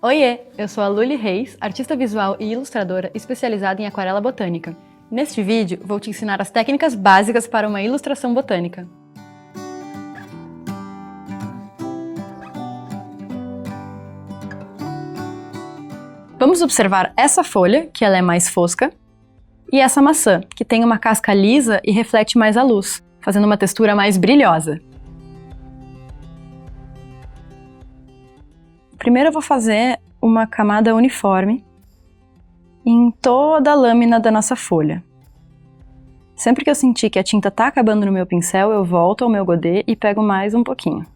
Oiê, eu sou a Luli Reis, artista visual e ilustradora especializada em aquarela botânica. Neste vídeo, vou te ensinar as técnicas básicas para uma ilustração botânica. Vamos observar essa folha, que ela é mais fosca, e essa maçã, que tem uma casca lisa e reflete mais a luz, fazendo uma textura mais brilhosa. Primeiro eu vou fazer uma camada uniforme em toda a lâmina da nossa folha. Sempre que eu sentir que a tinta está acabando no meu pincel, eu volto ao meu godê e pego mais um pouquinho.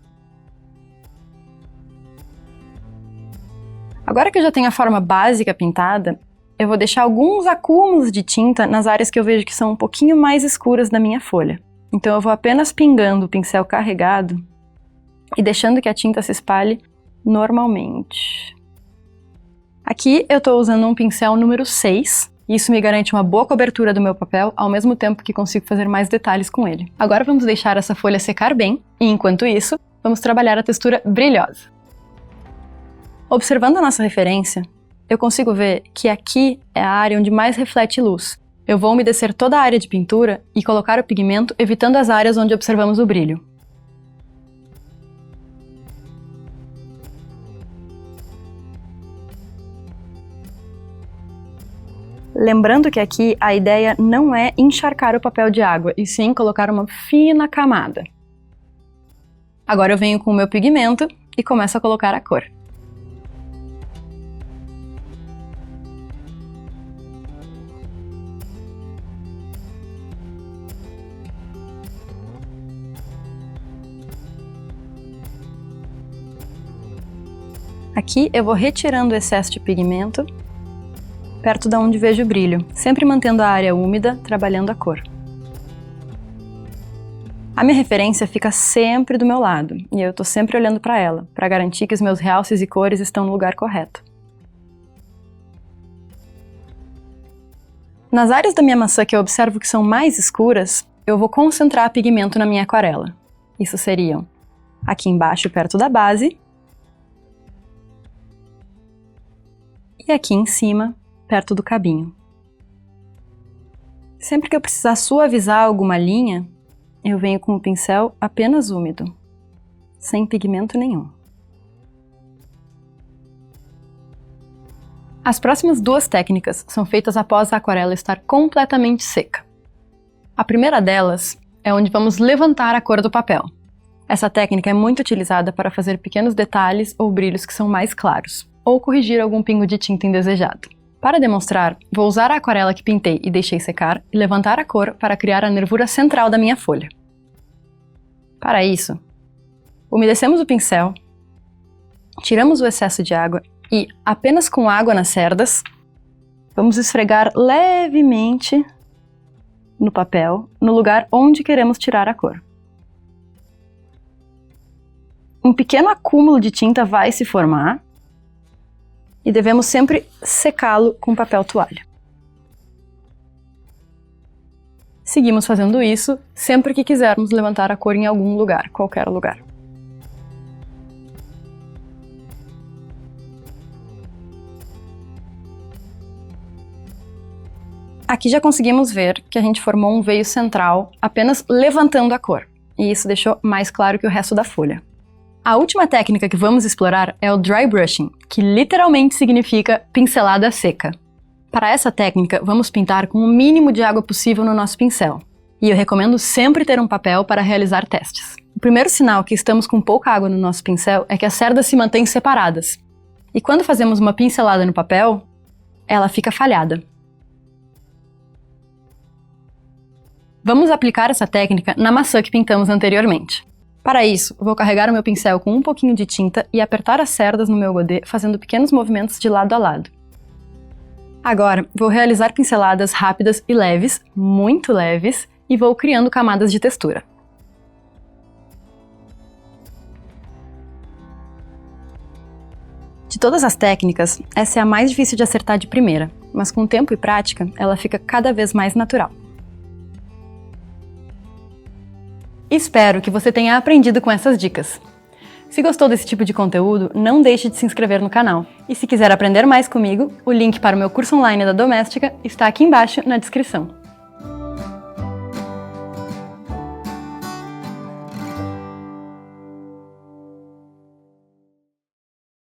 Agora que eu já tenho a forma básica pintada, eu vou deixar alguns acúmulos de tinta nas áreas que eu vejo que são um pouquinho mais escuras da minha folha. Então eu vou apenas pingando o pincel carregado e deixando que a tinta se espalhe normalmente. Aqui eu estou usando um pincel número 6, e isso me garante uma boa cobertura do meu papel, ao mesmo tempo que consigo fazer mais detalhes com ele. Agora vamos deixar essa folha secar bem, e enquanto isso, vamos trabalhar a textura brilhosa. Observando a nossa referência, eu consigo ver que aqui é a área onde mais reflete luz. Eu vou umedecer toda a área de pintura e colocar o pigmento, evitando as áreas onde observamos o brilho. Lembrando que aqui a ideia não é encharcar o papel de água, e sim colocar uma fina camada. Agora eu venho com o meu pigmento e começo a colocar a cor. Aqui eu vou retirando o excesso de pigmento perto de onde vejo o brilho, sempre mantendo a área úmida, trabalhando a cor. A minha referência fica sempre do meu lado, e eu estou sempre olhando para ela, para garantir que os meus realces e cores estão no lugar correto. Nas áreas da minha maçã que eu observo que são mais escuras, eu vou concentrar pigmento na minha aquarela. Isso seriam aqui embaixo, perto da base, e aqui em cima, perto do cabinho. Sempre que eu precisar suavizar alguma linha, eu venho com o pincel apenas úmido, sem pigmento nenhum. As próximas duas técnicas são feitas após a aquarela estar completamente seca. A primeira delas é onde vamos levantar a cor do papel. Essa técnica é muito utilizada para fazer pequenos detalhes ou brilhos que são mais claros, ou corrigir algum pingo de tinta indesejado. Para demonstrar, vou usar a aquarela que pintei e deixei secar e levantar a cor para criar a nervura central da minha folha. Para isso, umedecemos o pincel, tiramos o excesso de água e, apenas com água nas cerdas, vamos esfregar levemente no papel, no lugar onde queremos tirar a cor. Um pequeno acúmulo de tinta vai se formar, e devemos sempre secá-lo com papel toalha. Seguimos fazendo isso sempre que quisermos levantar a cor em algum lugar, qualquer lugar. Aqui já conseguimos ver que a gente formou um veio central apenas levantando a cor, e isso deixou mais claro que o resto da folha. A última técnica que vamos explorar é o dry brushing, que literalmente significa pincelada seca. Para essa técnica, vamos pintar com o mínimo de água possível no nosso pincel. E eu recomendo sempre ter um papel para realizar testes. O primeiro sinal que estamos com pouca água no nosso pincel é que as cerdas se mantêm separadas. E quando fazemos uma pincelada no papel, ela fica falhada. Vamos aplicar essa técnica na maçã que pintamos anteriormente. Para isso, vou carregar o meu pincel com um pouquinho de tinta e apertar as cerdas no meu godê, fazendo pequenos movimentos de lado a lado. Agora, vou realizar pinceladas rápidas e leves, muito leves, e vou criando camadas de textura. De todas as técnicas, essa é a mais difícil de acertar de primeira, mas com tempo e prática, ela fica cada vez mais natural. Espero que você tenha aprendido com essas dicas. Se gostou desse tipo de conteúdo, não deixe de se inscrever no canal. E se quiser aprender mais comigo, o link para o meu curso online da Doméstica está aqui embaixo na descrição.